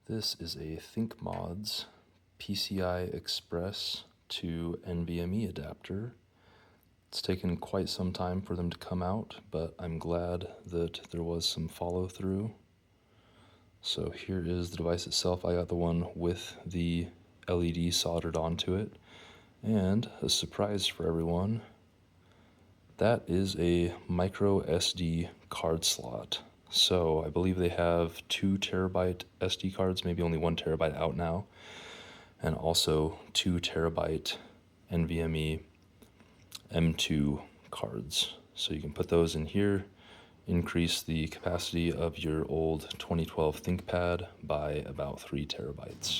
This is a ThinkMods PCI Express to NVMe adapter. It's taken quite some time for them to come out, but I'm glad that there was some follow through. So here is the device itself. I got the one with the LED soldered onto it. And a surprise for everyone, that is a MicroSD card slot. So I believe they have 2 terabyte SD cards, maybe only 1 terabyte out now, and also 2 terabyte NVMe M.2 cards. So you can put those in here, increase the capacity of your old 2012 ThinkPad by about 3 terabytes.